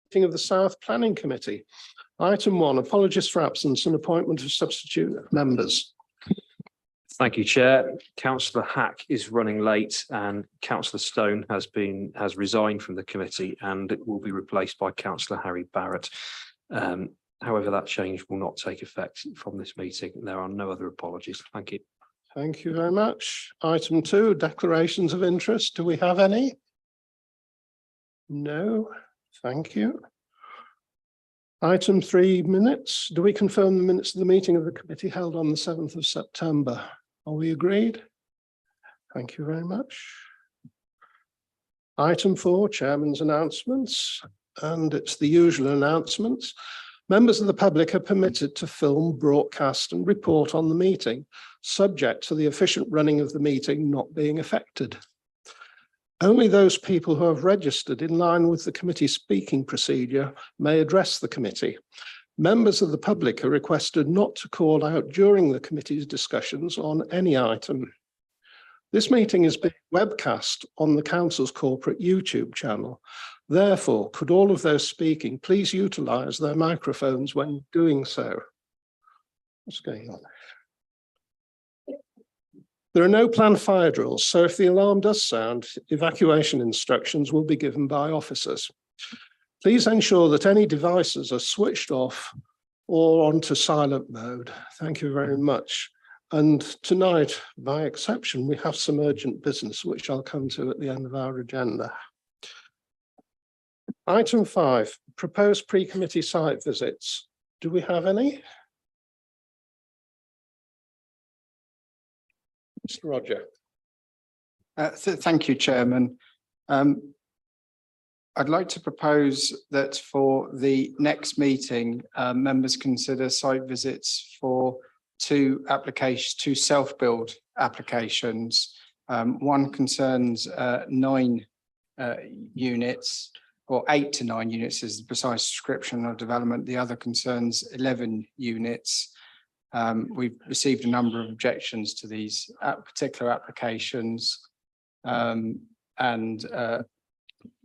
meeting of the South Planning Committee. Item 1, apologies for absence and appointment of substitute members. Thank you, Chair. Councillor Hack is running late and Councillor Stone has resigned from the committee and it will be replaced by Councillor Harry Barrett. However, that change will not take effect from this meeting. There are no other apologies. Thank you. Thank you very much. Item 2, declarations of interest. Do we have any? No. Thank you. Item 3, minutes. Do we confirm the minutes of the meeting of the committee held on the 7th of September? Are we agreed? Thank you very much. Item 4, chairman's announcements, and it's the usual announcements. Members of the public are permitted to film, broadcast and report on the meeting, subject to the efficient running of the meeting not being affected. Only those people who have registered in line with the committee speaking procedure may address the committee. Members of the public are requested not to call out during the committee's discussions on any item. This meeting is being webcast on the council's corporate YouTube channel. Therefore, could all of those speaking please utilise their microphones when doing so? What's going on? There are no planned fire drills, so if the alarm does sound, evacuation instructions will be given by officers. Please ensure that any devices are switched off or onto silent mode. Thank you very much. And tonight, by exception, we have some urgent business, which I'll come to at the end of our agenda. Item 5, proposed pre-committee site visits. Do we have any? Mr. Roger. Thank you, Chairman. I'd like to propose that for the next meeting, members consider site visits for two self-build applications. One concerns 9 units, or 8 to 9 units is the precise description of development. The other concerns 11 units. We've received a number of objections to these particular applications, and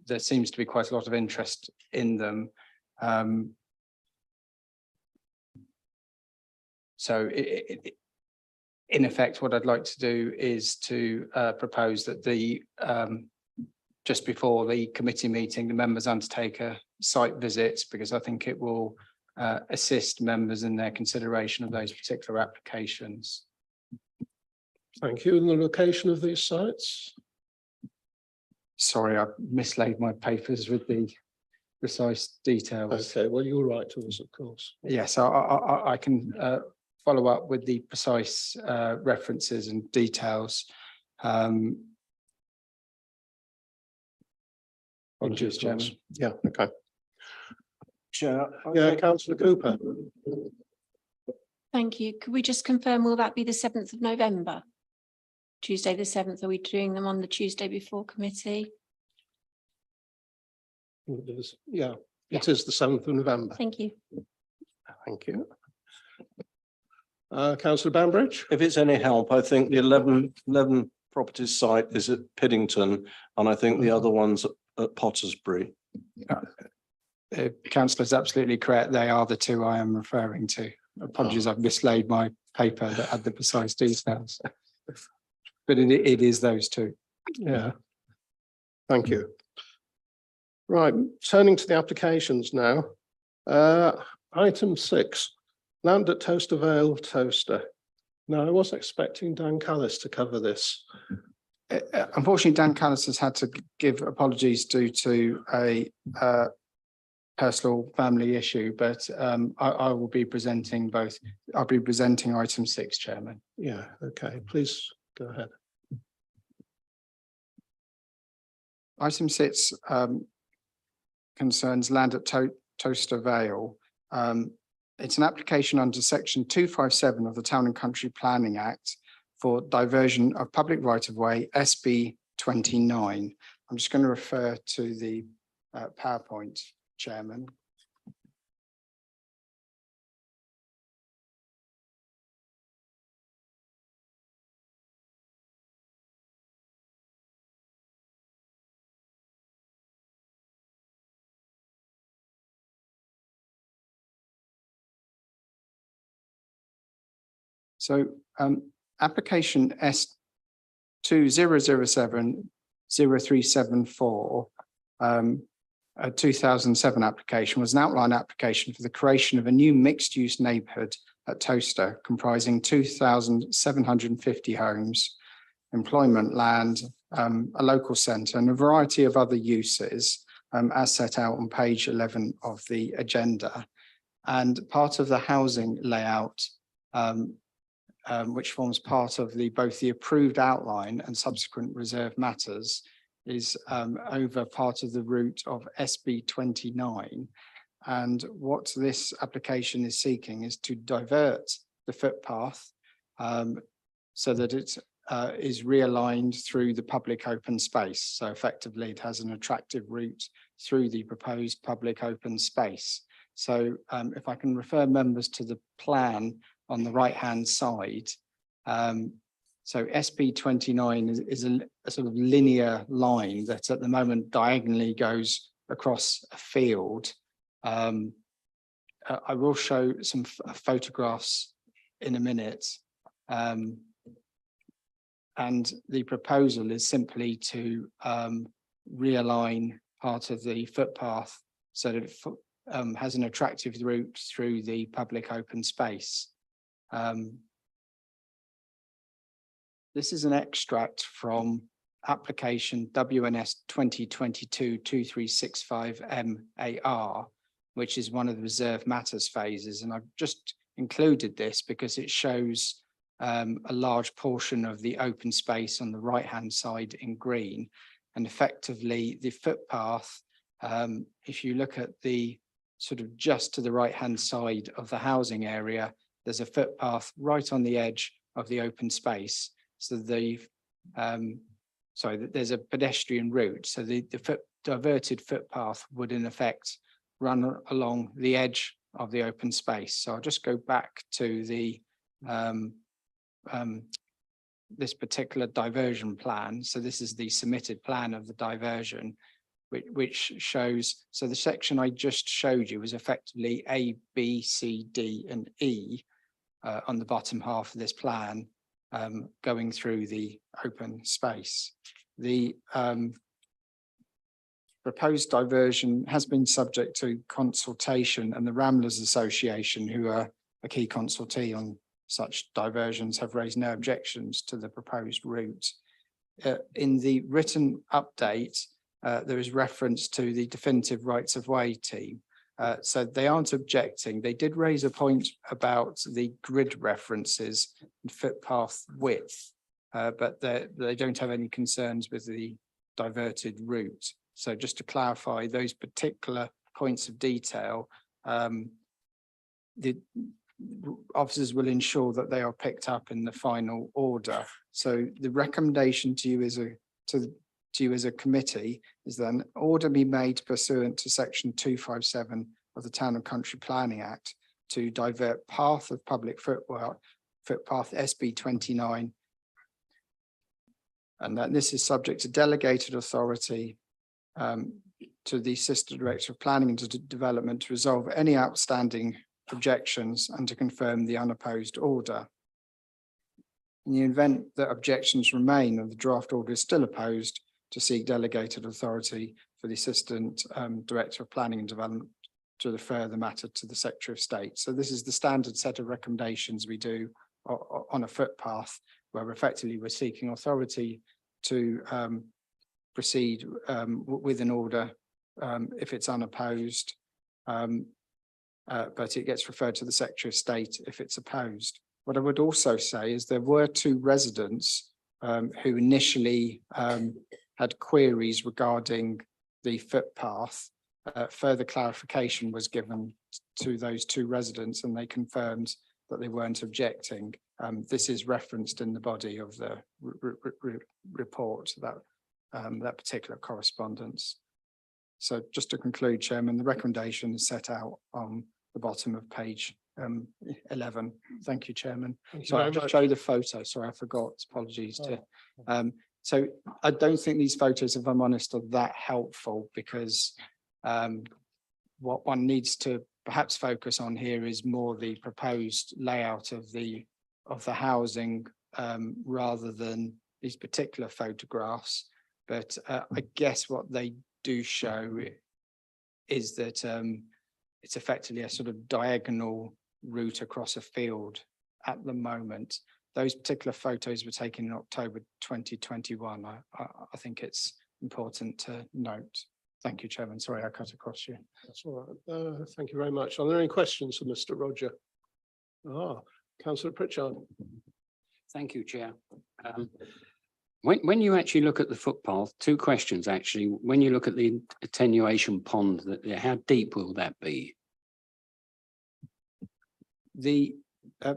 there seems to be quite a lot of interest in them. So in effect, what I'd like to do is to propose that just before the committee meeting, the members undertake a site visit, because I think it will assist members in their consideration of those particular applications. Thank you. And the location of these sites? Sorry, I mislaid my papers with the precise details. Okay, well, you'll write to us, of course. Yes, I can follow up with the precise references and details. Apologies, Chairman. Yeah, okay. Chair, Yeah, Councillor Cooper. Thank you. Could we just confirm, will that be the 7th of November? Tuesday the 7th, are we doing them on the Tuesday before committee? Yeah, it is the 7th of November. Thank you. Thank you. Councillor Banbridge? if it's any help, I think the 11 properties site is at Piddington, and I think the other one's at Pottersbury. Councillor is absolutely correct. They are the two I am referring to. Apologies, I've mislaid my paper that had the precise details. But it is those two. Yeah. Thank you. Right, turning to the applications now. Item 6, land at Toaster Vale, Toaster. Now, I was expecting Dan Callis to cover this. Unfortunately, Dan Callis has had to give apologies due to a personal family issue, but I will be presenting both. I'll be presenting item 6, Chairman. Yeah, okay, please go ahead. Item 6 concerns land at Toaster Vale. It's an application under section 257 of the Town and Country Planning Act for diversion of public right-of-way SB 29. I'm just going to refer to the PowerPoint, Chairman. So application S 2007-0374, a 2007 application, was an outline application for the creation of a new mixed-use neighbourhood at Towcester comprising 2,750 homes, employment land, a local centre and a variety of other uses as set out on page 11 of the agenda. And part of the housing layout, which forms part of both the approved outline and subsequent reserve matters, is over part of the route of SB 29. And what this application is seeking is to divert the footpath so that it is realigned through the public open space. So effectively, it has an attractive route through the proposed public open space. So if I can refer members to the plan on the right-hand side. So SB 29 is a sort of linear line that at the moment diagonally goes across a field. I will show some photographs in a minute. And the proposal is simply to realign part of the footpath so that it has an attractive route through the public open space. This is an extract from application WNS 2022-2365 which is one of the reserve matters phases. And I've just included this because it shows a large portion of the open space on the right-hand side in green. And effectively the footpath, if you look at the sort of just to the right-hand side of the housing area, there's a footpath right on the edge of the open space. So there's a pedestrian route. So the diverted footpath would in effect run along the edge of the open space. So I'll just go back to the this particular diversion plan. So this is the submitted plan of the diversion, which shows, so the section I just showed you is effectively A, B, C, D, and E on the bottom half of this plan, going through the open space. The proposed diversion has been subject to consultation, and the Ramblers Association, who are a key consultee on such diversions, have raised no objections to the proposed route. In the written update, there is reference to the definitive rights of way team. So they aren't objecting. They did raise a point about the grid references and footpath width, but they don't have any concerns with the diverted route. So just to clarify those particular points of detail, the officers will ensure that they are picked up in the final order. So the recommendation to you as a committee is that an order be made pursuant to section 257 of the Town and Country Planning Act to divert path of public footpath SB 29, and that this is subject to delegated authority to the Assistant Director of Planning and Development to resolve any outstanding objections and to confirm the unopposed order. In the event that objections remain and the draft order is still opposed, to seek delegated authority for the Assistant Director of Planning and Development to refer the matter to the Secretary of State. So this is the standard set of recommendations we do on a footpath, where effectively we're seeking authority to proceed with an order if it's unopposed, but it gets referred to the Secretary of State if it's opposed. What I would also say is there were two residents who initially had queries regarding the footpath. Further clarification was given to those two residents and they confirmed that they weren't objecting. This is referenced in the body of the report, that particular correspondence. So just to conclude, Chairman, the recommendation is set out on the bottom of page 11. Thank you, Chairman. So I'll just show the photo. Sorry, I forgot. Apologies. So I don't think these photos, if I'm honest, are that helpful, because what one needs to perhaps focus on here is more the proposed layout of the of the housing rather than these particular photographs. But I guess what they do show is that it's effectively a sort of diagonal route across a field at the moment. Those particular photos were taken in October 2021. I think it's important to note. Thank you, Chairman. Sorry, I cut across you. That's all right. Thank you very much. Are there any questions for Mr. Roger? Councillor Pritchard. Thank you, Chair. When you actually look at the footpath, two questions actually. When you look at the attenuation pond, how deep will that be? The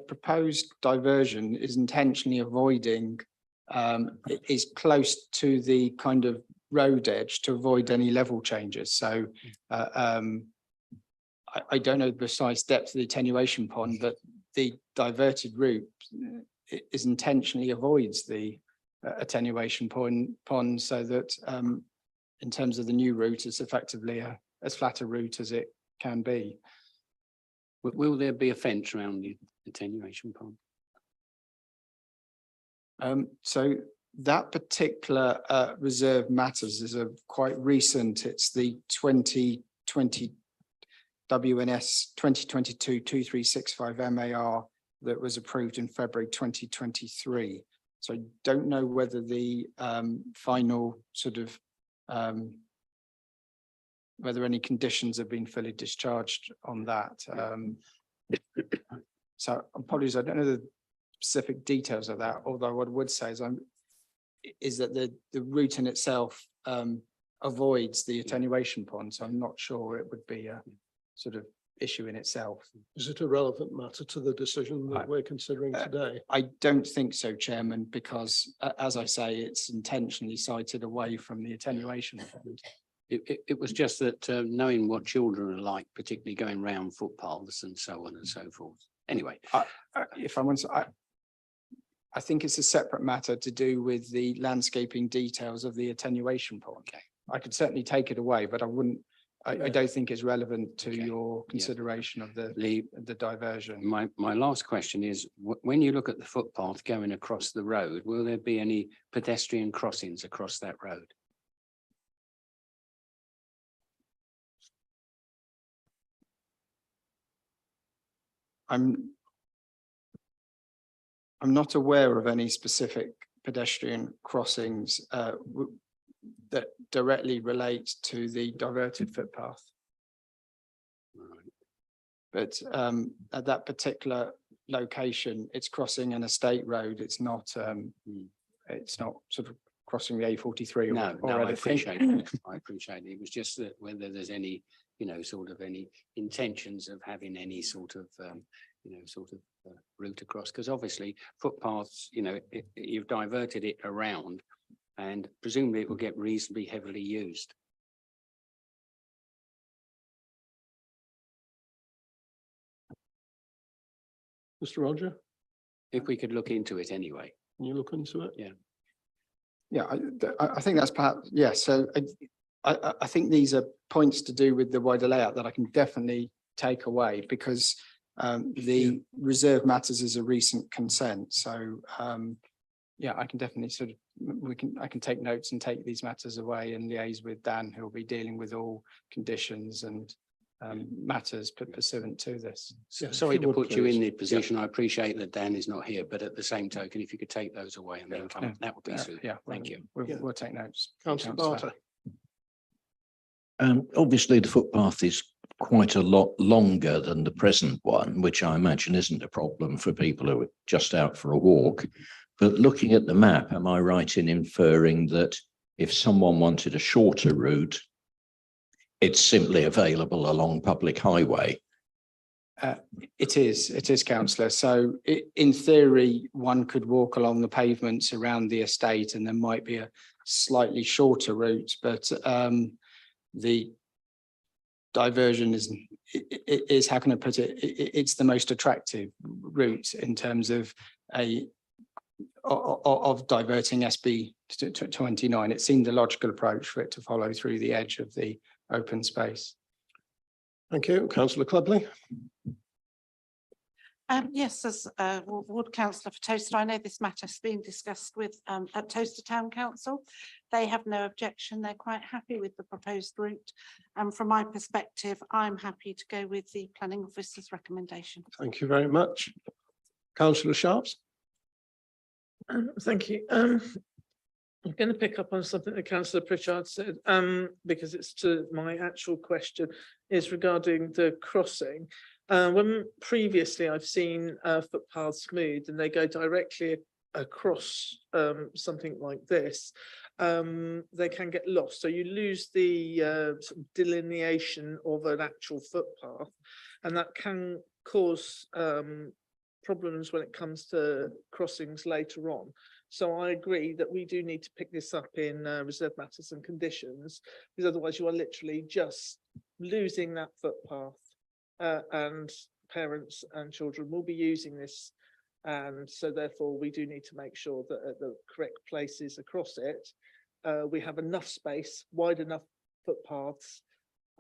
proposed diversion is intentionally avoiding, is close to the kind of road edge to avoid any level changes. So I don't know the precise depth of the attenuation pond, but the diverted route is intentionally avoids the attenuation pond so that in terms of the new route, it's effectively as flat a route as it can be. Will there be a fence around the attenuation pond? So that particular reserve matters is a quite recent, it's the 2020 WNS 2022-2365 MAR that was approved in February 2023. So I don't know whether the final sort of whether any conditions have been fully discharged on that. So apologies, I don't know the specific details of that, although what I would say is that the route in itself avoids the attenuation pond, so I'm not sure it would be a sort of issue in itself. Is it a relevant matter to the decision that we're considering today? I don't think so, Chairman, because as I say, it's intentionally sited away from the attenuation pond. It was just that knowing what children are like, particularly going round footpaths and so on and so forth. Anyway, If I want to, I think it's a separate matter to do with the landscaping details of the attenuation pond. Okay. I could certainly take it away, but I wouldn't. I don't think it's relevant to Okay. your consideration of the diversion. my last question is, when you look at the footpath going across the road, will there be any pedestrian crossings across that road? I'm not aware of any specific pedestrian crossings that directly relate to the diverted footpath. But at that particular location, it's crossing an estate road. It's not sort of crossing the A43 No, or I anything. appreciate it. I appreciate it. It was just that whether there's any, sort of any intentions of having any sort of, route across, because obviously footpaths, you've diverted it around and presumably it will get reasonably heavily used. Mr. Roger, If we could look into it anyway. can you look into it? Yeah, I think that's perhaps, yeah, so I think these are points to do with the wider layout that I can definitely take away because the reserve matters is a recent consent, so yeah, I can definitely sort of, I can take notes and take these matters away and liaise with Dan, who'll be dealing with all conditions and matters pursuant to this. Yeah, Sorry if to you would, put you in please. the position. I appreciate that Dan is not here, but at the same token, if you could take those away and then come, that would be super. Yeah, Thank you. We'll take notes. Councillor Councillor. Barter. Obviously, the footpath is quite a lot longer than the present one, which I imagine isn't a problem for people who are just out for a walk. But looking at the map, am I right in inferring that if someone wanted a shorter route, it's simply available along public highway? It is, councillor. So in theory, one could walk along the pavements around the estate and there might be a slightly shorter route, but the diversion is, how can I put it? It's the most attractive route in terms of of diverting SB 29. It seemed a logical approach for it to follow through the edge of the open space. Thank you. Councillor Clubley. Yes, as Ward Councillor for Toaster, I know this matter has been discussed with at Toaster Town Council. They have no objection. They're quite happy with the proposed route. And from my perspective, I'm happy to go with the planning officer's recommendation. Thank you very much. Councillor Sharps. Thank you. I'm going to pick up on something that Councillor Pritchard said, because it's to my actual question is regarding the crossing. When previously I've seen footpaths smoothed and they go directly across something like this, they can get lost. So you lose the sort of delineation of an actual footpath, and that can cause problems when it comes to crossings later on. So I agree that we do need to pick this up in reserve matters and conditions, because otherwise you are literally just losing that footpath, and parents and children will be using this. And so therefore we do need to make sure that at the correct places across it, we have enough space, wide enough footpaths,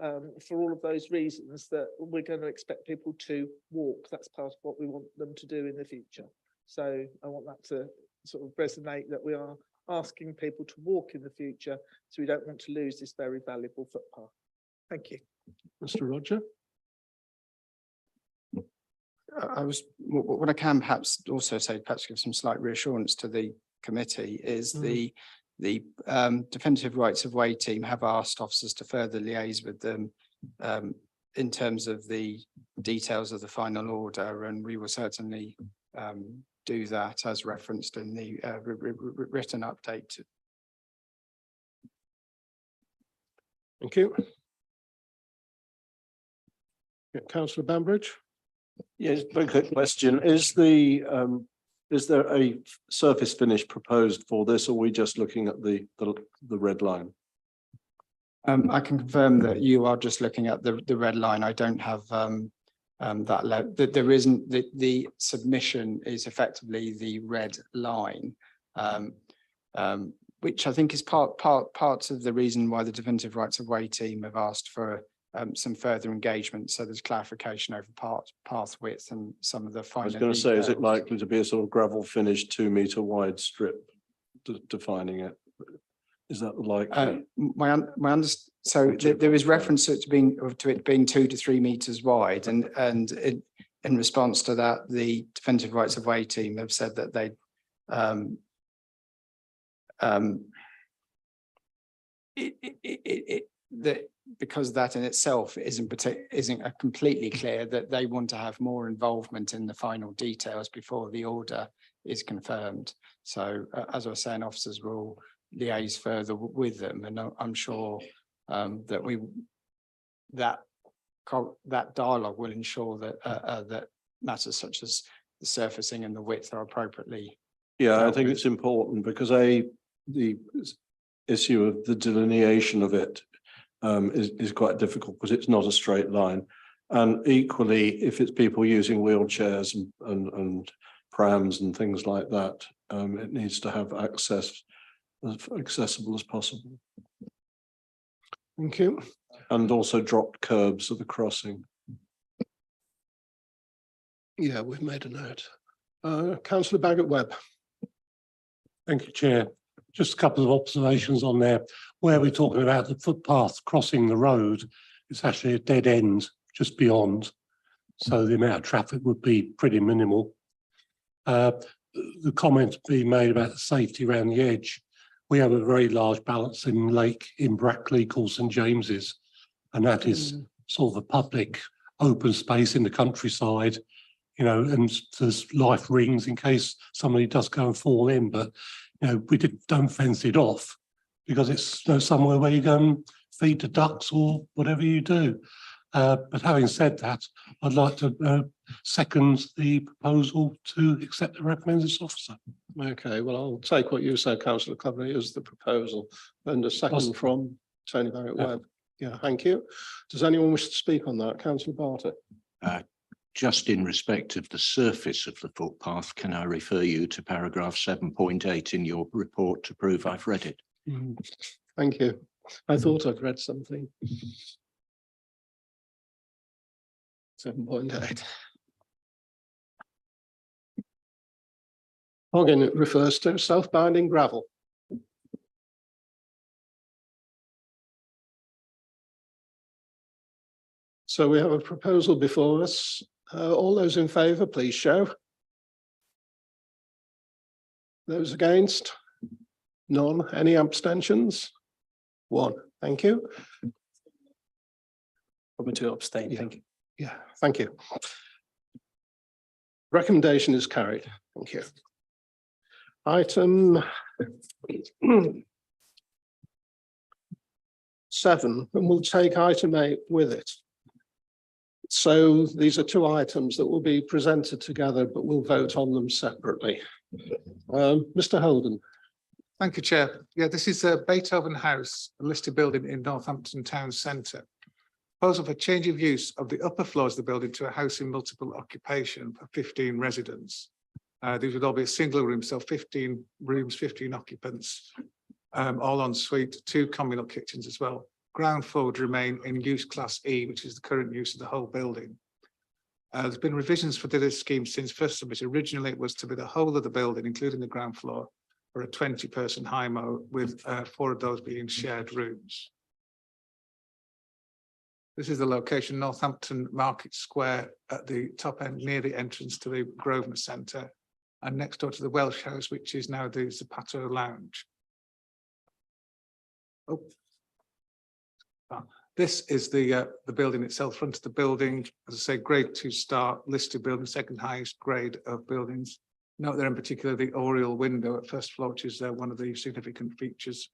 for all of those reasons that we're going to expect people to walk. That's part of what we want them to do in the future. So I want that to sort of resonate, that we are asking people to walk in the future, so we don't want to lose this very valuable footpath. Thank you. Mr. Roger. What I can perhaps also say, perhaps give some slight reassurance to the committee, is the definitive rights of way team have asked officers to further liaise with them in terms of the details of the final order, and we will certainly do that as referenced in the written update. Thank you. Councillor Bambridge. Yes, very quick question. Is there a surface finish proposed for this, or are we just looking at the red line? I can confirm that you are just looking at the red line. I don't have that there isn't, the submission is effectively the red line, which I think is parts of the reason why the definitive rights of way team have asked for some further engagement. So there's clarification over path width and some of the final. I was going to say, is it details. likely to be a sort of gravel finish 2 metre wide strip defining it? Is that likely? There is reference to it being 2 to 3 metres wide, and in response to that, the definitive rights of way team have said that they because that in itself isn't completely clear, that they want to have more involvement in the final details before the order is confirmed. So as I was saying, officers will liaise further with them, and I'm sure that that dialogue will ensure that that matters such as the surfacing and the width are appropriately. Yeah, I think it's important because the issue of the delineation of it is quite difficult because it's not a straight line, and equally if it's people using wheelchairs and prams and things like that, it needs to have access as accessible as possible. Thank you. And also dropped curbs at the crossing. Yeah, we've made a note. Councillor Bagot-Webb. Thank you, Chair. Just a couple of observations on there. Where we're talking about the footpath crossing the road, it's actually a dead end just beyond. So the amount of traffic would be pretty minimal. The comment being made about the safety around the edge. We have a very large balancing lake in Brackley called St James's, and that is sort of a public open space in the countryside, you know, and there's life rings in case somebody does go and fall in, but you know, we don't fence it off because it's, you know, somewhere where you go and feed the ducks or whatever you do. But having said that, I'd like to second the proposal to accept the recommended officer. Okay, well, I'll take what you said, Councillor Cleverly, as the proposal, and a second from Tony Bagot-Webb. Yeah, thank you. Does anyone wish to speak on that? Councillor Bartlett. Just in respect of the surface of the footpath, can I refer you to paragraph 7.8 in your report to prove I've read it? Thank you. I thought I'd read something. 7.8. Hogging it refers to self-binding gravel. So we have a proposal before us. All those in favour, please show. Those against? None. Any abstentions? One. Thank you. Probably to abstain, Yeah. thank you. Yeah, thank you. Recommendation is carried. Thank you. Item 7, and we'll take item 8 with it. So these are two items that will be presented together, but we'll vote on them separately. Mr. Holden. Thank you, Chair. Yeah, this is Beethoven House, a listed building in Northampton Town Centre. Proposal for change of use of the upper floors of the building to a house in multiple occupation for 15 residents. These would all be a single room, so 15 rooms, 15 occupants, all en suite, 2 communal kitchens as well. Ground floor would remain in use class E, which is the current use of the whole building. There's been revisions for this scheme since first submitted. Originally, it was to be the whole of the building, including the ground floor, for a 20-person HIMO, with 4 of those being shared rooms. This is the location, Northampton Market Square, at the top end, near the entrance to the Grosvenor Centre, and next door to the Welsh House, which is now the Zapato Lounge. Oh. This is the building itself, front of the building, as I say, grade 2 star, listed building, second highest grade of buildings. Note there in particular the oriel window at first floor, which is one of the significant features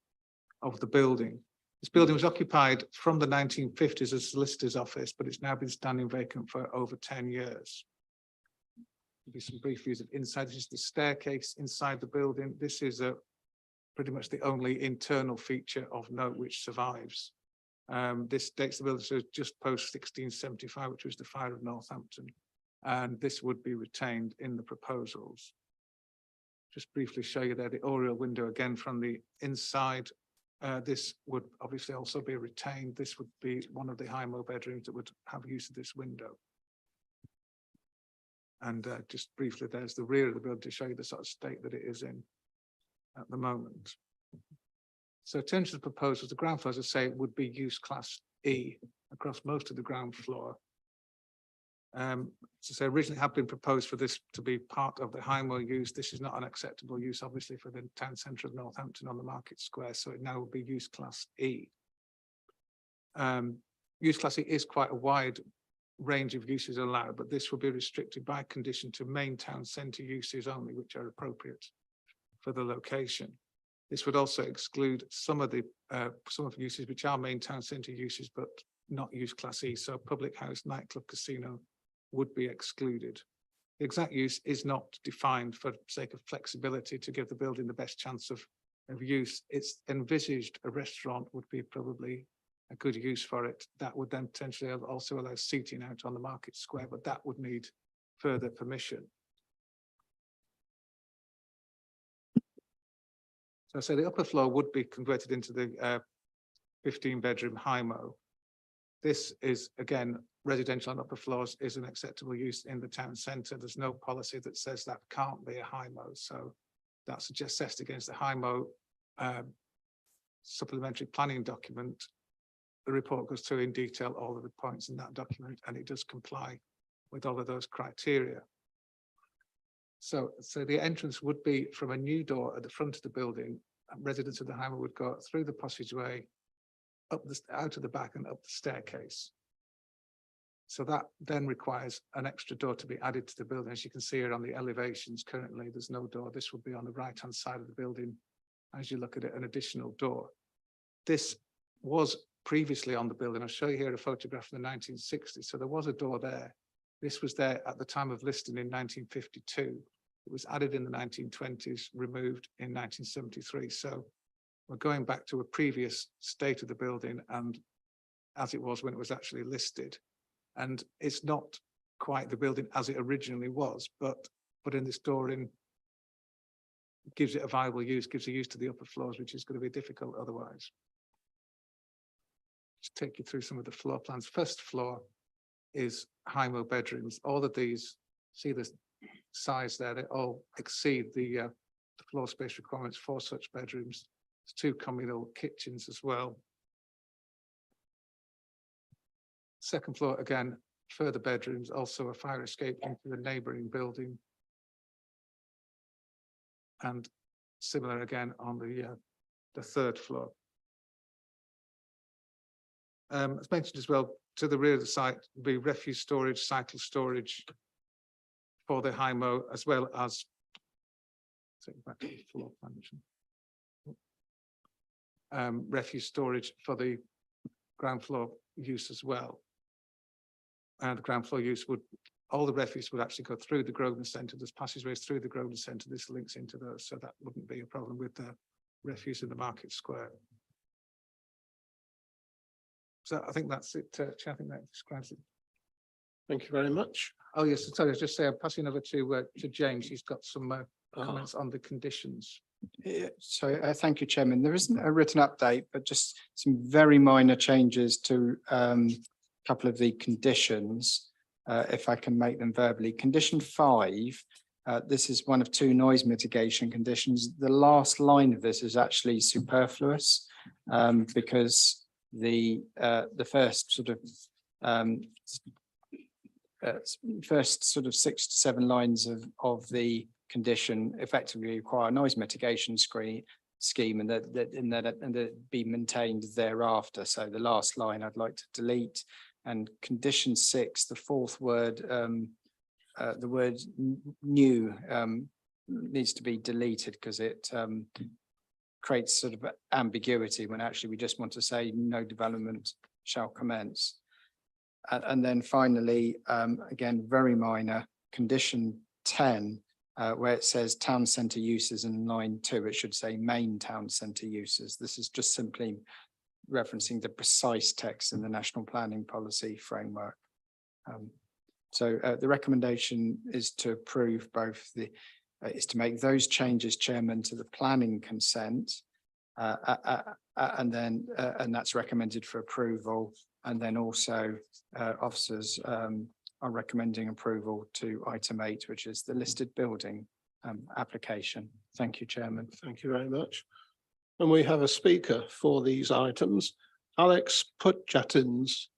of the building. This building was occupied from the 1950s as a solicitor's office, but it's now been standing vacant for over 10 years. Give you some brief views of inside. This is the staircase inside the building. This is pretty much the only internal feature of note which survives. This dates the building to just post 1675, which was the fire of Northampton, and this would be retained in the proposals. Just briefly show you there the oriel window again from the inside. This would obviously also be retained. This would be one of the HIMO bedrooms that would have use of this window. And just briefly, there's the rear of the building to show you the sort of state that it is in at the moment. So in terms of the proposals, the ground floor, as I say, would be use class E across most of the ground floor. As I say, originally had been proposed for this to be part of the HIMO use. This is not an acceptable use, obviously, for the town centre of Northampton on the Market Square, so it now will be use class E. Use class E is quite a wide range of uses allowed, but this will be restricted by condition to main town centre uses only, which are appropriate for the location. This would also exclude some of uses which are main town centre uses, but not use class E. So public house, nightclub, casino would be excluded. The exact use is not defined for sake of flexibility to give the building the best chance of use. It's envisaged a restaurant would be probably a good use for it. That would then potentially also allow seating out on the Market Square, but that would need further permission. So the upper floor would be converted into the 15-bedroom HIMO. This is, again, residential on upper floors is an acceptable use in the town centre. There's no policy that says that can't be a HIMO. So that's just assessed against the HIMO supplementary planning document. The report goes through in detail all of the points in that document, and it does comply with all of those criteria. So the entrance would be from a new door at the front of the building. Residents of the HIMO would go through the passageway, out of the back and up the staircase. So that then requires an extra door to be added to the building. As you can see here on the elevations, currently there's no door. This would be on the right-hand side of the building. As you look at it, an additional door. This was previously on the building. I'll show you here a photograph from the 1960s. So there was a door there. This was there at the time of listing in 1952. It was added in the 1920s, removed in 1973. So we're going back to a previous state of the building and as it was when it was actually listed. And it's not quite the building as it originally was, but putting this door in gives it a viable use, gives a use to the upper floors, which is going to be difficult otherwise. Just take you through some of the floor plans. First floor is HIMO bedrooms. All of these, see this size there, they all exceed the floor space requirements for such bedrooms. There's 2 communal kitchens as well. Second floor, again, further bedrooms, also a fire escape into the neighbouring building. And similar again on the 3rd floor. As mentioned as well, to the rear of the site will be refuse storage, cycle storage for the HIMO, as well as back to the floor plan. Refuse storage for the ground floor use as well. And the ground floor use all the refuse would actually go through the Grosvenor Centre. There's passageways through the Grosvenor Centre. This links into those, so that wouldn't be a problem with the refuse in the Market Square. So I think that's it, Chair. I think that describes it. Thank you very much. Oh, yes, sorry, I was just saying, I'm passing over to James. He's got some comments on the conditions. So thank you, Chairman. There isn't a written update, but just some very minor changes to a couple of the conditions, if I can make them verbally. Condition 5, this is one of 2 noise mitigation conditions. The last line of this is actually superfluous because the first sort of first sort of 6 to 7 lines of the condition effectively require a noise mitigation scheme and that be maintained thereafter. So the last line I'd like to delete. And condition 6, the 4th word, the word new needs to be deleted because it creates sort of ambiguity when actually we just want to say no development shall commence. And then finally, again, very minor, condition 10, where it says town centre uses in line 2, it should say main town centre uses. This is just simply referencing the precise text in the National Planning Policy Framework. So the recommendation is to approve both is to make those changes, Chairman, to the planning consent, and that's recommended for approval. And then also officers are recommending approval to item 8, which is the listed building application. Thank you, Chairman. Thank you very much. And we have a speaker for these items, Alex Putjatins.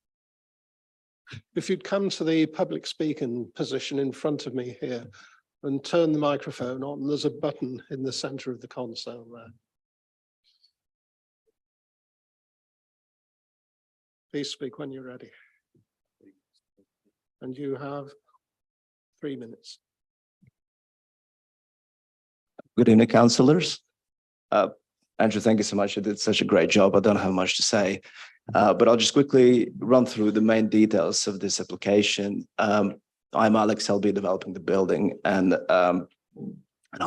If you'd come to the public speaking position in front of me here and turn the microphone on, there's a button in the centre of the console there. Please speak when you're ready. And you have 3 minutes. Good evening, councillors. Andrew, thank you so much. You did such a great job. I don't have much to say, but I'll just quickly run through the main details of this application. I'm Alex, I'll be developing the building, and I'm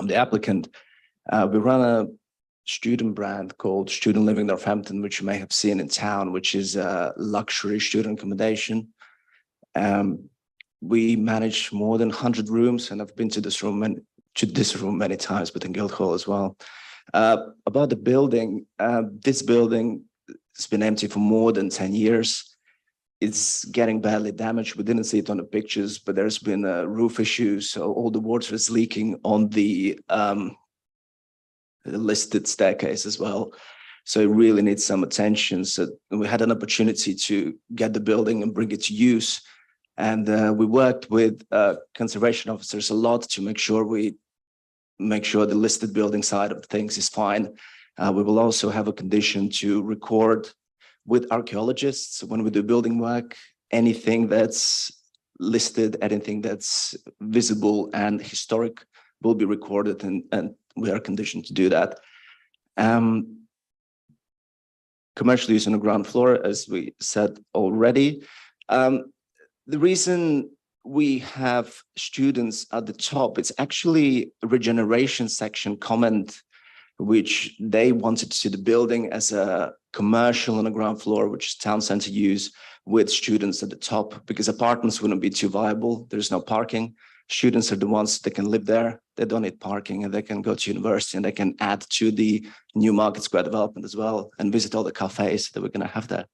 the applicant. We run a student brand called Student Living Northampton, which you may have seen in town, which is a luxury student accommodation. We manage more than 100 rooms, and I've been to this room many times, but in Guildhall as well. About the building, this building has been empty for more than 10 years. It's getting badly damaged. We didn't see it on the pictures, but there's been roof issues, so all the water is leaking on the listed staircase as well. So it really needs some attention. So we had an opportunity to get the building and bring it to use. And we worked with conservation officers a lot to make sure the listed building side of things is fine. We will also have a condition to record with archaeologists when we do building work, anything that's listed, anything that's visible and historic will be recorded, and we are conditioned to do that. Commercial use on the ground floor, as we said already. The reason we have students at the top, it's actually a regeneration section comment, which they wanted to see the building as a commercial on the ground floor, which is town center use, with students at the top, because apartments wouldn't be too viable. There's no parking. Students are the ones that can live there. They don't need parking, and they can go to university, and they can add to the new Market Square development as well and visit all the cafes that we're going to have there.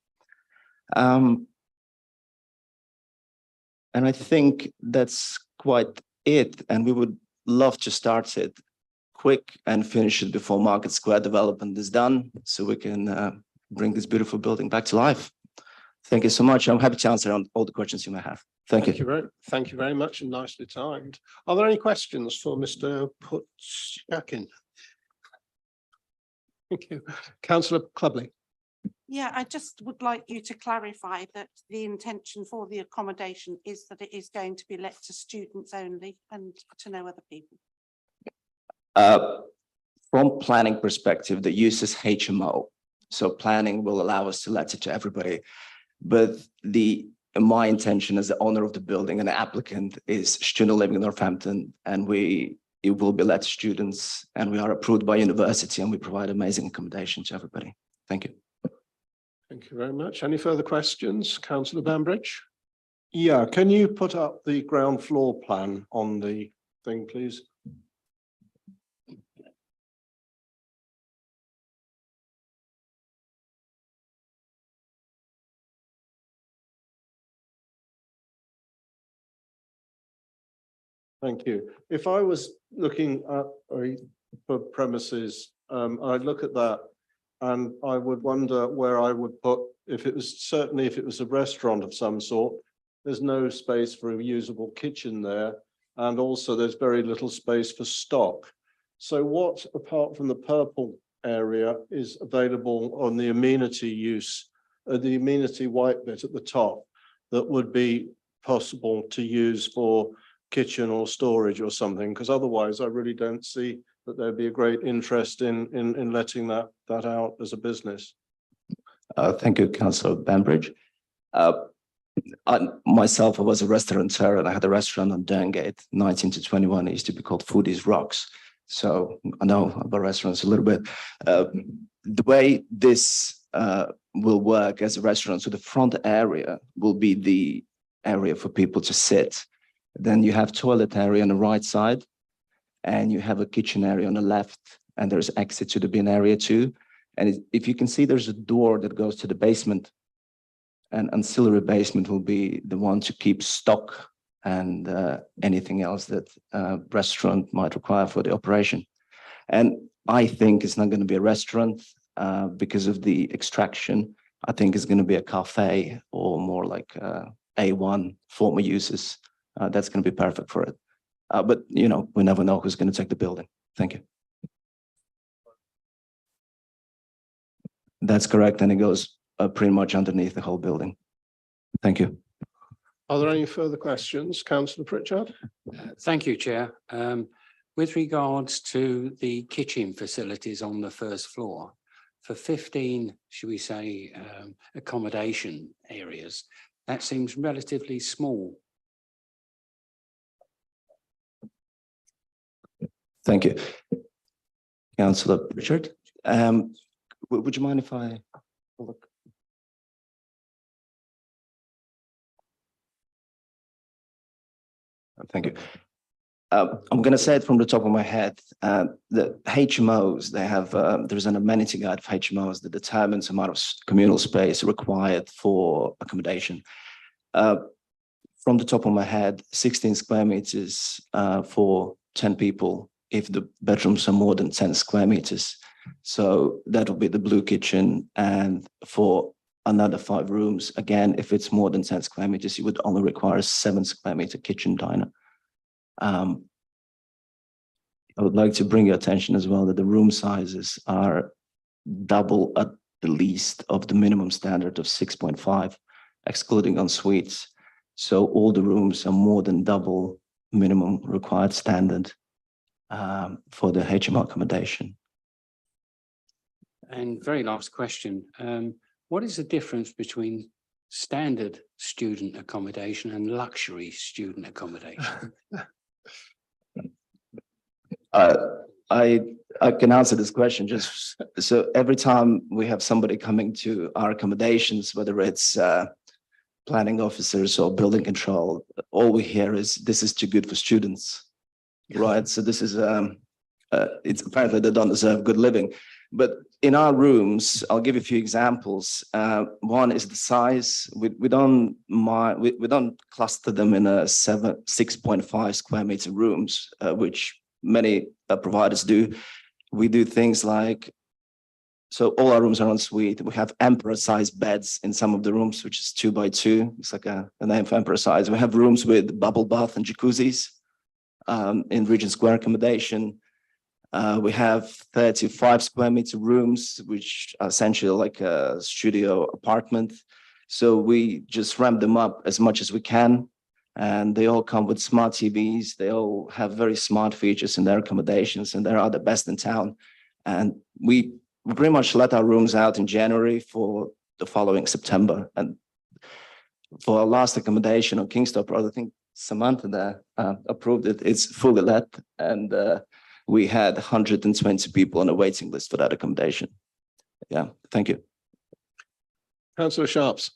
And I think that's quite it, and we would love to start it quick and finish it before Market Square development is done, so we can bring this beautiful building back to life. Thank you so much. I'm happy to answer on all the questions you may have. Thank you. Thank you very much and nicely timed. Are there any questions for Mr. Putschakin? Thank you. Councillor Clubley. Yeah, I just would like you to clarify that the intention for the accommodation is that it is going to be let to students only and to no other people. From planning perspective, the use is HMO. So planning will allow us to let it to everybody. But my intention as the owner of the building and the applicant is student living in Northampton, and it will be let to students, and we are approved by university, and we provide amazing accommodation to everybody. Thank you. Thank you very much. Any further questions? Councillor Bambridge? Yeah, can you put up the ground floor plan on the thing, please? Thank you. If I was looking at for premises, I'd look at that and I would wonder where I would put, if it was a restaurant of some sort, there's no space for a usable kitchen there. And also there's very little space for stock. So what, apart from the purple area, is available on the amenity use, the amenity white bit at the top, that would be possible to use for kitchen or storage or something? Because otherwise I really don't see that there'd be a great interest in letting that out as a business. Thank you, Councillor Bambridge. Myself, I was a restaurateur and I had a restaurant on Derngate, 19 to 21. It used to be called Foodies Rocks. So I know about restaurants a little bit. The way this will work as a restaurant, so the front area will be the area for people to sit. Then you have toilet area on the right side, and you have a kitchen area on the left, and there's exit to the bin area too. And if you can see, there's a door that goes to the basement, and ancillary basement will be the one to keep stock and anything else that restaurant might require for the operation. And I think it's not going to be a restaurant because of the extraction. I think it's going to be a cafe or more like A1 former uses. That's going to be perfect for it. But, you know, we never know who's going to take the building. Thank you. That's correct. And it goes pretty much underneath the whole building. Thank you. Are there any further questions? Councillor Pritchard? Thank you, Chair. With regards to the kitchen facilities on the first floor, for 15, should we say, accommodation areas, that seems relatively small. Thank you. Councillor Richard, would you mind if I look? Thank you. I'm going to say it from the top of my head. The HMOs, they have, there's an amenity guide for HMOs that determines the amount of communal space required for accommodation. From the top of my head, 16 square meters for 10 people, if the bedrooms are more than 10 square meters. So that will be the blue kitchen. And for another 5 rooms, again, if it's more than 10 square meters, you would only require a 7 square meter kitchen diner. I would like to bring your attention as well that the room sizes are double at the least of the minimum standard of 6.5, excluding en suites. So all the rooms are more than double minimum required standard for the HMO accommodation. And very last question, what is the difference between standard student accommodation and luxury student accommodation? I can answer this question just so every time we have somebody coming to our accommodations, whether it's planning officers or building control, all we hear is this is too good for students, right? So this is it's apparently they don't deserve good living. But in our rooms, I'll give you a few examples. One is the size. We don't mind, we don't cluster them in a 6.5 square meter rooms, which many providers do. We do things like, so all our rooms are en suite. We have emperor size beds in some of the rooms, which is 2 by 2. It's like a name for emperor size. We have rooms with bubble bath and jacuzzis in Regent Square accommodation. We have 35 square meter rooms, which are essentially like a studio apartment. So we just ramp them up as much as we can. And they all come with smart TVs. They all have very smart features in their accommodations, and they are the best in town. And we pretty much let our rooms out in January for the following September. And for our last accommodation on Kingstop Road, I think Samantha there approved it. It's fully let, and we had 120 people on a waiting list for that accommodation. Yeah, thank you. Councillor Sharps.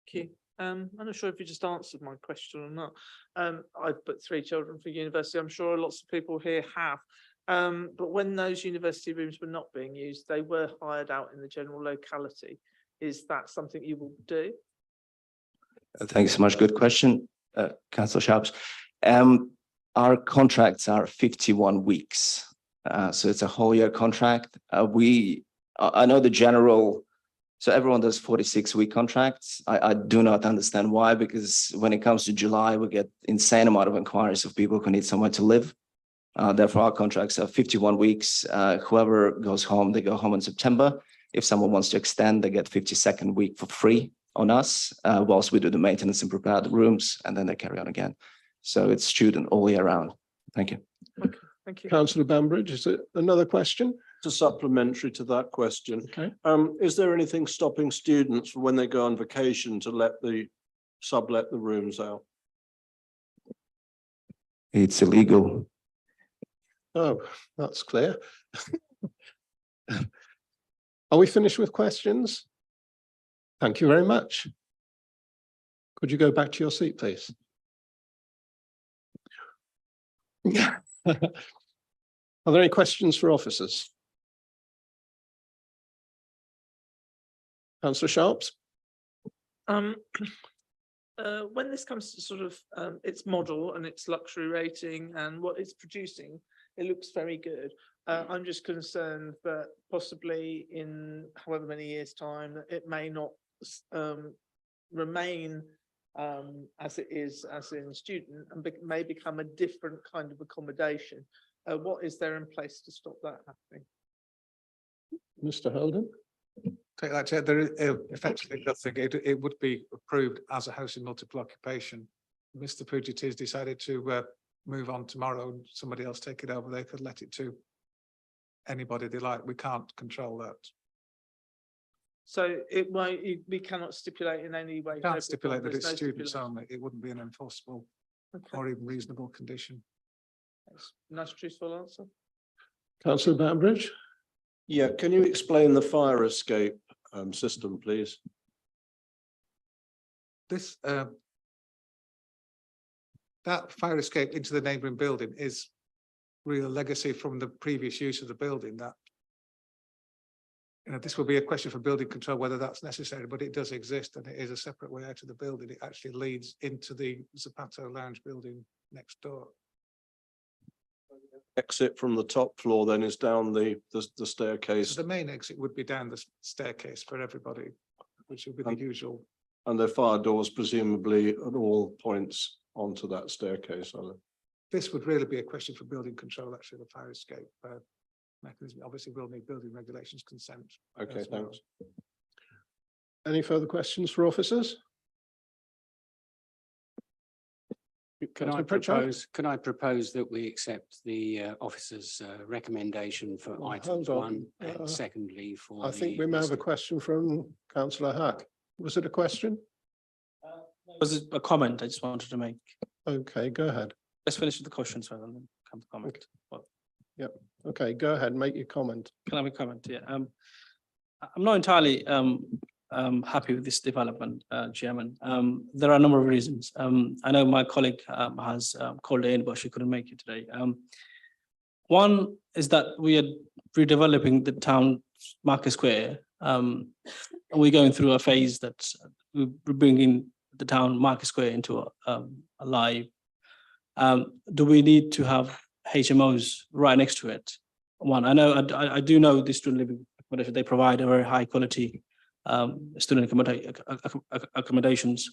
Thank you. I'm not sure if you just answered my question or not. I've put 3 children for university. I'm sure lots of people here have. But when those university rooms were not being used, they were hired out in the general locality. Is that something you will do? Thanks so much. Good question, Councillor Sharps. Our contracts are 51 weeks. So it's a whole year contract. I know the general, so everyone does 46-week contracts. I do not understand why, because when it comes to July, we get insane amount of inquiries of people who need somewhere to live. Therefore, our contracts are 51 weeks. Whoever goes home, they go home in September. If someone wants to extend, they get 52nd week for free on us, whilst we do the maintenance and prepare the rooms, and then they carry on again. So it's student all year round. Thank you. Okay, thank you. Councillor Bambridge, is it another question? It's a supplementary to that question. Okay. Is there anything stopping students when they go on vacation to sublet the rooms out? It's illegal. Oh, that's clear. Are we finished with questions? Thank you very much. Could you go back to your seat, please? Are there any questions for officers? Councillor Sharps? When this comes to sort of its model and its luxury rating and what it's producing, it looks very good. I'm just concerned that possibly in however many years' time, it may not remain as it is as in student, and may become a different kind of accommodation. What is there in place to stop that happening? Mr. Holden? Take that, Chair. There is effectively nothing. It would be approved as a housing multiple occupation. Mr. Pujitis decided to move on tomorrow and somebody else take it over. They could let it to anybody they like. We can't control that. So we cannot stipulate in any way. Can't stipulate that it's students only. It wouldn't be an enforceable or even reasonable condition. Nice truthful answer. Councillor Bambridge? Yeah, can you explain the fire escape system, please? This that fire escape into the neighbouring building is real legacy from the previous use of the building. That this will be a question for building control whether that's necessary, but it does exist and it is a separate way out of the building. It actually leads into the Zapato Lounge building next door. Exit from the top floor then is down the staircase. So the main exit would be down the staircase for everybody, which would be the usual. And there are fire doors presumably at all points onto that staircase, are there? This would really be a question for building control, actually, the fire escape mechanism. Obviously, we'll need building regulations consent. Okay, thanks. Any further questions for officers? Can I propose that we accept the officer's recommendation for items 1 and secondly for I think we may have a question from Councillor Hack. Was it a question? Was it a comment I just wanted to make? Okay, go ahead. Let's finish with the questions rather than come to comment. Okay. Yep. Okay, go ahead, make your comment. Can I make a comment? Yeah. I'm not entirely happy with this development, Chairman. There are a number of reasons. I know my colleague has called in, but she couldn't make it today. One is that we are redeveloping the town Market Square. And we're going through a phase that we're bringing the town Market Square into a live. Do we need to have HMOs right next to it? One, I do know the student living accommodation, they provide a very high quality student accommodations.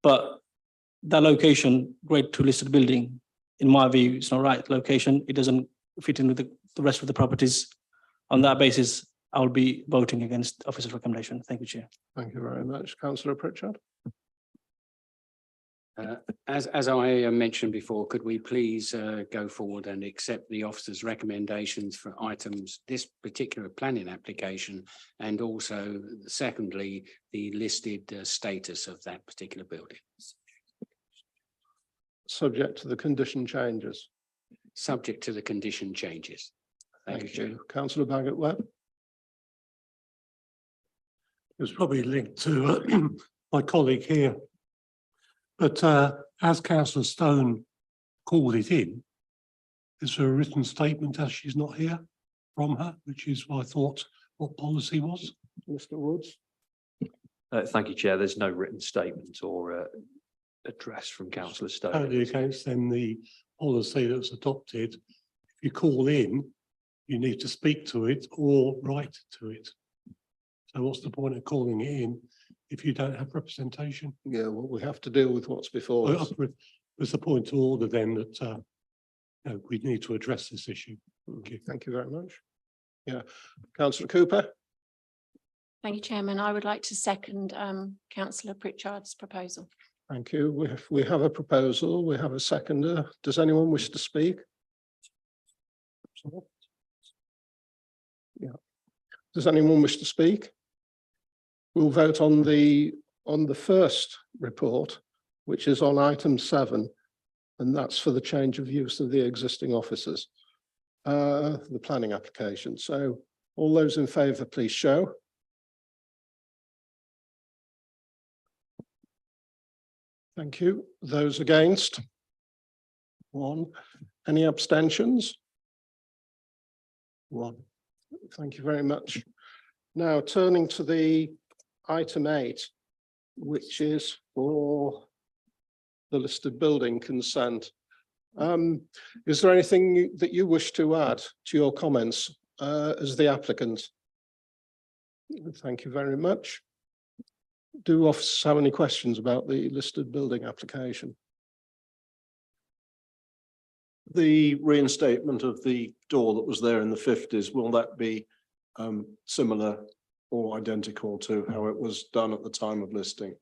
But that location, grade 2 listed building, in my view, it's not right location. It doesn't fit in with the rest of the properties. On that basis, I will be voting against officer's recommendation. Thank you, Chair. Thank you very much. Councillor Pritchard. As I mentioned before, could we please go forward and accept the officer's recommendations for items, this particular planning application, and also secondly, the listed status of that particular building? Subject to the condition changes. Subject to the condition changes. Thank you, Chair. Councillor Bagot-Webb. It's probably linked to my colleague here. But as Councillor Stone called it in, is there a written statement as she's not here from her, which is what I thought what policy was? Mr. Woods. Thank you, Chair. There's no written statement or address from Councillor Stone. Totally against then the policy that's adopted. If you call in, you need to speak to it or write to it. So what's the point of calling it in if you don't have representation? Yeah, well, we have to deal with what's before us. Was the point to order then that we need to address this issue? Thank you very much. Yeah, Councillor Cooper. Thank you, Chairman. I would like to second Councillor Pritchard's proposal. Thank you. We have a proposal. We have a seconder. Does anyone wish to speak? Yeah. Does anyone wish to speak? We'll vote on the first report, which is on item 7, and that's for the change of use of the existing offices, the planning application. So all those in favour, please show. Thank you. Those against? 1. Any abstentions? 1. Thank you very much. Now turning to the item 8, which is for the listed building consent. Is there anything that you wish to add to your comments as the applicant? Thank you very much. Do officers have any questions about the listed building application? The reinstatement of the door that was there in the 50s, will that be similar or identical to how it was done at the time of listing?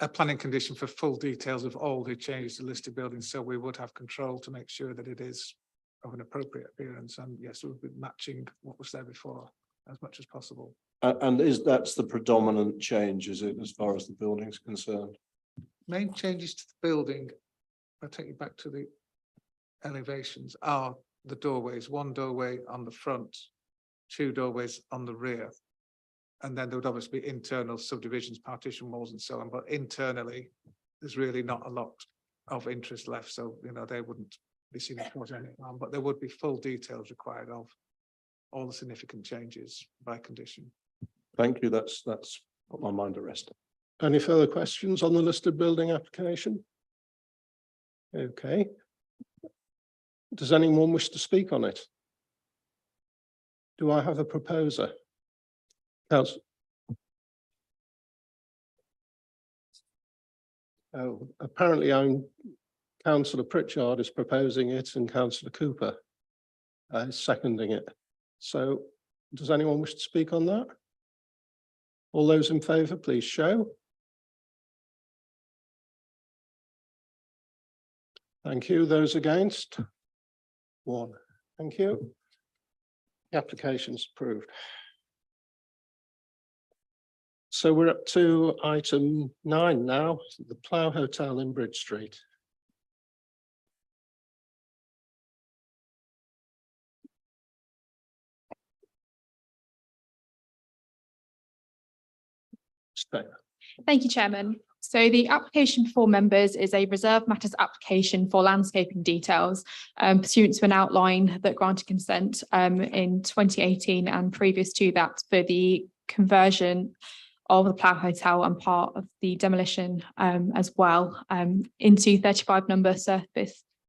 A planning condition for full details of all the changes to listed buildings, so we would have control to make sure that it is of an appropriate appearance, and yes, we'll be matching what was there before as much as possible. And that's the predominant change, is it, as far as the building's concerned? Main changes to the building, I'll take you back to the elevations, are the doorways, 1 doorway on the front, 2 doorways on the rear. And then there would obviously be internal subdivisions, partition walls and so on, but internally, there's really not a lot of interest left. So, they wouldn't be seen as causing any harm, but there would be full details required of all the significant changes by condition. Thank you. That's put my mind at rest. Any further questions on the listed building application? Okay. Does anyone wish to speak on it? Do I have a proposer? Councillor. Oh, apparently Councillor Pritchard is proposing it and Councillor Cooper is seconding it. So does anyone wish to speak on that? All those in favour, please show. Thank you. Those against? 1. Thank you. The application is approved. So we're up to item 9 now, the Plough Hotel in Bridge Street. Thank you, Chairman. So the application before members is a reserved matters application for landscaping details pursuant to an outline that granted consent in 2018 and previous to that for the conversion of the Plough Hotel and part of the demolition as well into 35 number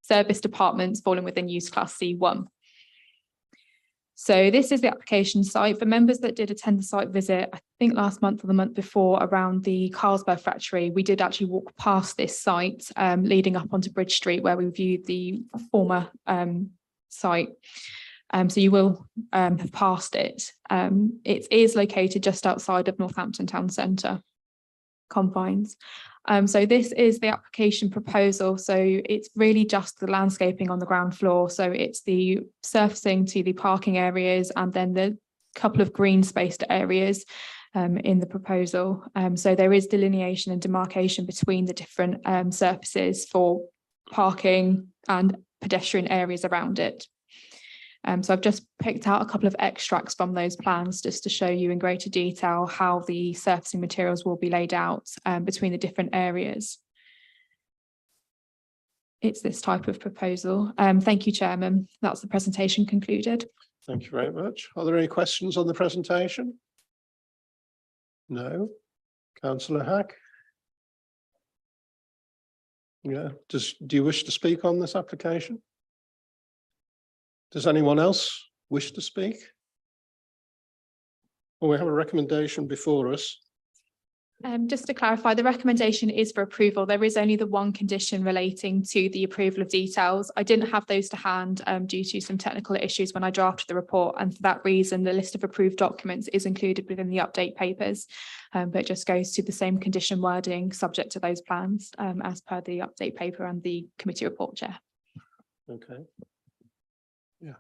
serviced apartments falling within use class C1. So this is the application site. For members that did attend the site visit, I think last month or the month before around the Carlsberg factory, we did actually walk past this site leading up onto Bridge Street where we viewed the former site. So you will have passed it. It is located just outside of Northampton Town Centre confines. So this is the application proposal. So it's really just the landscaping on the ground floor. So it's the surfacing to the parking areas and then the couple of green spaced areas in the proposal. So there is delineation and demarcation between the different surfaces for parking and pedestrian areas around it. So I've just picked out a couple of extracts from those plans just to show you in greater detail how the surfacing materials will be laid out between the different areas. It's this type of proposal. Thank you, Chairman. That's the presentation concluded. Thank you very much. Are there any questions on the presentation? No. Councillor Hack? Yeah. Do you wish to speak on this application? Does anyone else wish to speak? Well, we have a recommendation before us. Just to clarify, the recommendation is for approval. There is only the one condition relating to the approval of details. I didn't have those to hand due to some technical issues when I drafted the report, and for that reason, the list of approved documents is included within the update papers, but it just goes to the same condition wording subject to those plans as per the update paper and the committee report, Chair. Okay. Yeah,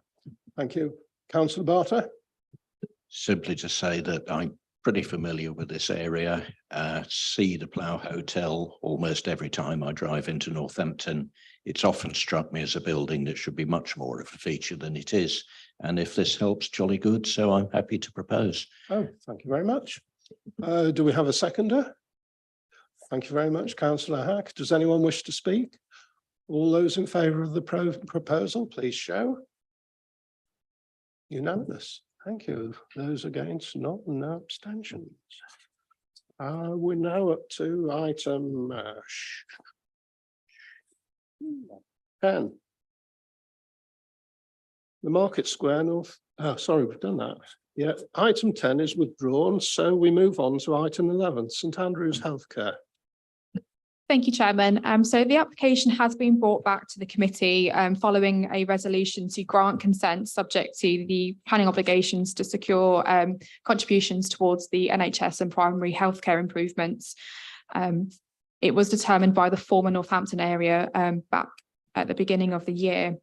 thank you. Councillor Barter? Simply to say that I'm pretty familiar with this area, see the Plough Hotel almost every time I drive into Northampton. It's often struck me as a building that should be much more of a feature than it is. And if this helps, jolly good. So I'm happy to propose. Oh, thank you very much. Do we have a seconder? Thank you very much, Councillor Hack. Does anyone wish to speak? All those in favour of the proposal, please show. Unanimous. Thank you. Those against, not, no abstentions. We're now up to item 10. The Market Square North. Oh, sorry, we've done that. Yeah, item 10 is withdrawn, so we move on to item 11, St Andrews Healthcare. Thank you, Chairman. So the application has been brought back to the committee following a resolution to grant consent subject to the planning obligations to secure contributions towards the NHS and primary healthcare improvements. It was determined by the former Northampton area back at the beginning of the year.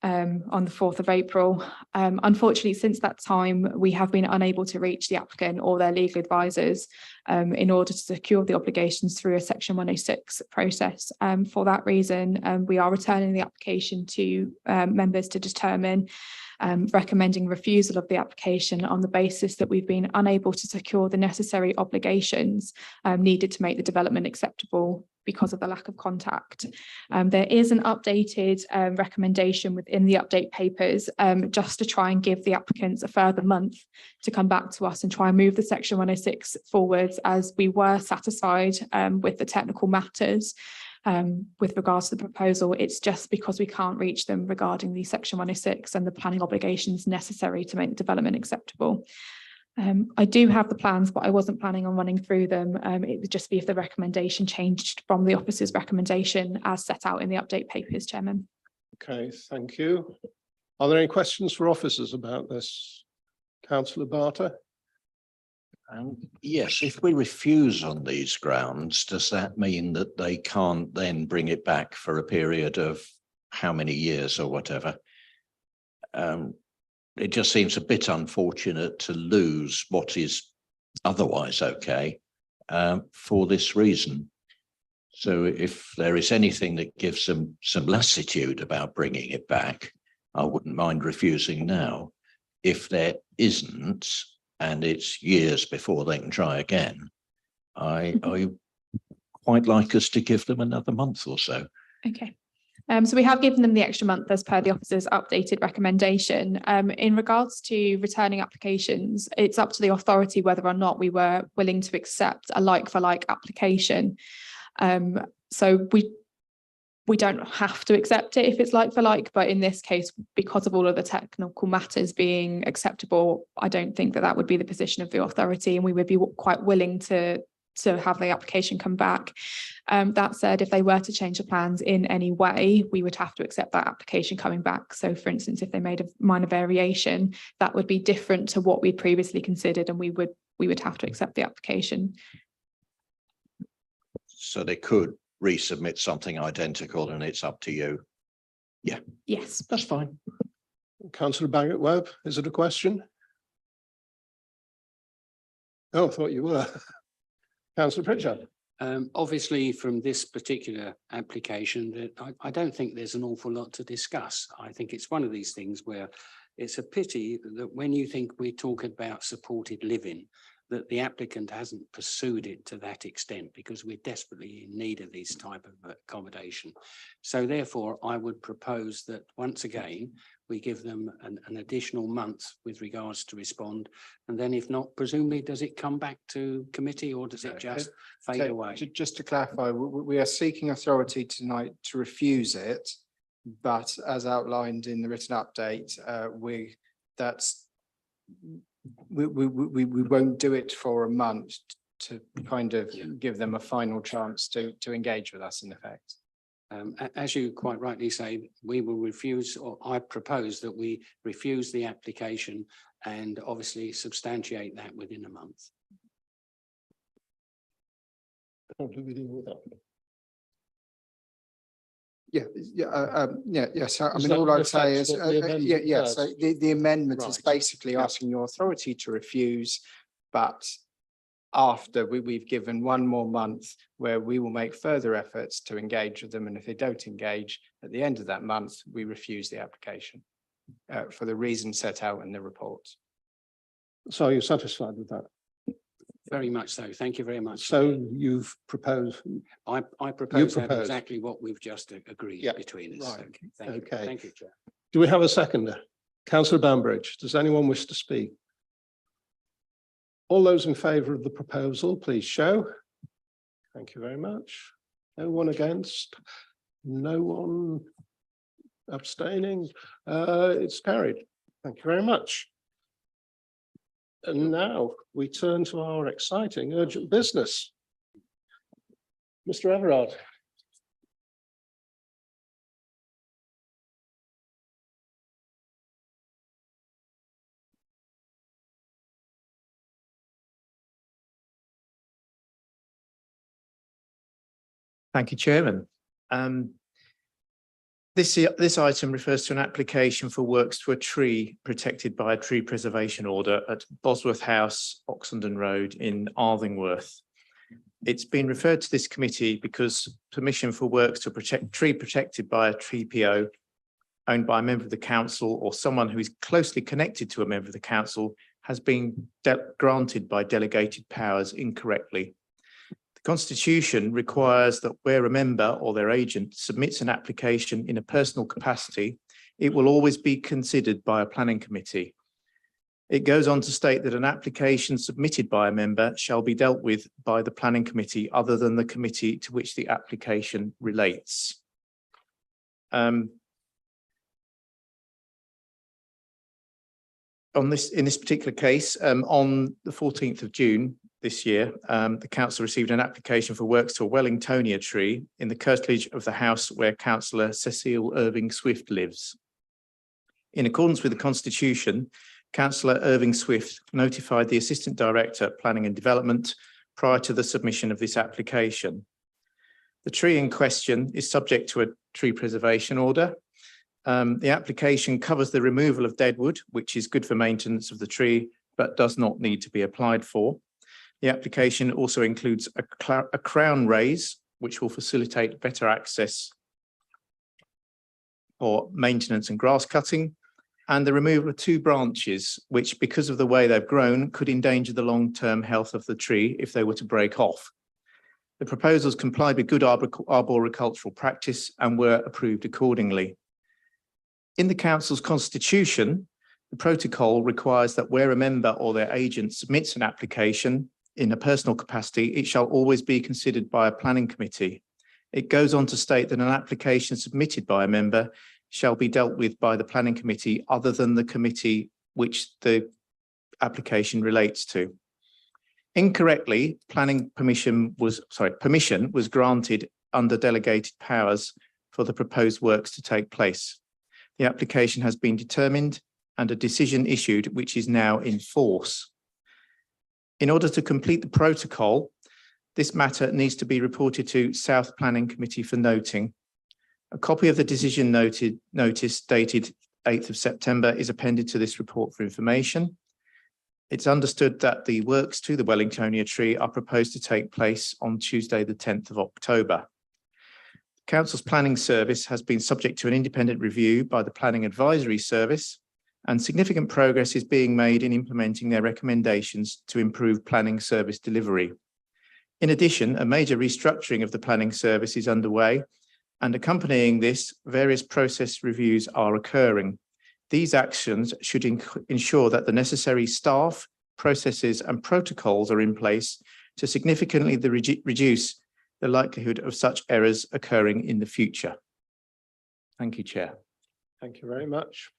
On the 4th of April. Unfortunately, since that time, we have been unable to reach the applicant or their legal advisors in order to secure the obligations through a Section 106 process. For that reason, we are returning the application to members to determine recommending refusal of the application on the basis that we've been unable to secure the necessary obligations needed to make the development acceptable because of the lack of contact. There is an updated recommendation within the update papers just to try and give the applicants a further month to come back to us and try and move the Section 106 forwards, as we were satisfied with the technical matters with regards to the proposal. It's just because we can't reach them regarding the Section 106 and the planning obligations necessary to make the development acceptable. I do have the plans, but I wasn't planning on running through them. It would just be if the recommendation changed from the officer's recommendation as set out in the update papers, Chairman. Okay, thank you. Are there any questions for officers about this? Councillor Barter? Yes, if we refuse on these grounds, does that mean that they can't then bring it back for a period of how many years or whatever? It just seems a bit unfortunate to lose what is otherwise okay for this reason. So if there is anything that gives them some lassitude about bringing it back, I wouldn't mind refusing now. If there isn't, and it's years before they can try again, I quite like us to give them another month or so. Okay. So we have given them the extra month as per the officer's updated recommendation. In regards to returning applications, it's up to the authority whether or not we were willing to accept a like-for-like application. So we don't have to accept it if it's like-for-like, but in this case, because of all of the technical matters being acceptable, I don't think that would be the position of the authority, and we would be quite willing to have the application come back. That said, if they were to change the plans in any way, we would have to accept that application coming back. So for instance, if they made a minor variation, that would be different to what we'd previously considered, and we would have to accept the application. So they could resubmit something identical and it's up to you. Yeah. Yes. That's fine. Councillor Bagot-Webb, is it a question? Oh, I thought you were. Councillor Pritchard. Obviously, from this particular application, I don't think there's an awful lot to discuss. I think it's one of these things where it's a pity that when you think we're talking about supported living, that the applicant hasn't pursued it to that extent, because we're desperately in need of this type of accommodation. So therefore, I would propose that once again, we give them an additional month with regards to respond. And then if not, presumably, does it come back to committee or does it just fade away? Just to clarify, we are seeking authority tonight to refuse it, but as outlined in the written update, we won't do it for a month to kind of give them a final chance to engage with us in effect. As you quite rightly say, we will refuse, or I propose that we refuse the application and obviously substantiate that within a month. Yes. I Is mean, that all I'd say is, reflects what the amendment so does? the amendment is Right. basically asking your authority to refuse, but after we've given one more month where we will make further efforts to engage with them, and if they don't engage at the end of that month, we refuse the application for the reasons set out in the report. So you're satisfied with that? Very much so. Thank you very much. So you've proposed. I propose that propose. exactly what we've just agreed Yeah. between us. Right. Okay. Thank you. Okay. Thank you, Chair. Do we have a seconder? Councillor Bambridge, does anyone wish to speak? All those in favour of the proposal, please show. Thank you very much. No one against? No one abstaining? It's carried. Thank you very much. And now we turn to our exciting urgent business. Mr. Everard. Thank you, Chairman. This item refers to an application for works to a tree protected by a tree preservation order at Bosworth House, Oxenden Road in Arthingworth. It's been referred to this committee because permission for works to protect tree protected by a tree PO owned by a member of the council or someone who is closely connected to a member of the council has been granted by delegated powers incorrectly. The Constitution requires that where a member or their agent submits an application in a personal capacity, it will always be considered by a planning committee. It goes on to state that an application submitted by a member shall be dealt with by the planning committee other than the committee to which the application relates. In this particular case, on the 14th of June this year, the council received an application for works to a Wellingtonia tree in the curtilage of the house where Councillor Cecile Irving Swift lives. In accordance with the Constitution, Councillor Irving Swift notified the Assistant Director, Planning and Development prior to the submission of this application. The tree in question is subject to a tree preservation order. The application covers the removal of dead wood, which is good for maintenance of the tree, but does not need to be applied for. The application also includes a crown raise, which will facilitate better access for maintenance and grass cutting, and the removal of 2 branches, which, because of the way they've grown, could endanger the long-term health of the tree if they were to break off. The proposals complied with good arboricultural practice and were approved accordingly. In the council's constitution, the protocol requires that where a member or their agent submits an application in a personal capacity, it shall always be considered by a planning committee. It goes on to state that an application submitted by a member shall be dealt with by the planning committee other than the committee which the application relates to. Incorrectly, permission was granted under delegated powers for the proposed works to take place. The application has been determined and a decision issued, which is now in force. In order to complete the protocol, this matter needs to be reported to South Planning Committee for noting. A copy of the decision notice dated 8th of September is appended to this report for information. It's understood that the works to the Wellingtonia tree are proposed to take place on Tuesday, the 10th of October. Council's planning service has been subject to an independent review by the Planning Advisory Service, and significant progress is being made in implementing their recommendations to improve planning service delivery. In addition, a major restructuring of the planning service is underway, and accompanying this, various process reviews are occurring. These actions should ensure that the necessary staff, processes, and protocols are in place to significantly reduce the likelihood of such errors occurring in the future. Thank you, Chair. Thank you very much.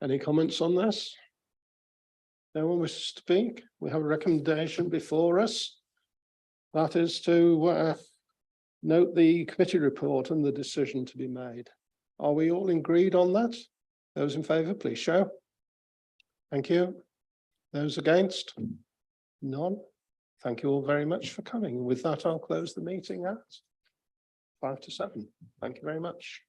Any comments on this? No one wishes to speak. We have a recommendation before us. That is to note the committee report and the decision to be made. Are we all agreed on that? Those in favour, please show. Thank you. Those against? None. Thank you all very much for coming. With that, I'll close the meeting at 5 to 7. Thank you very much.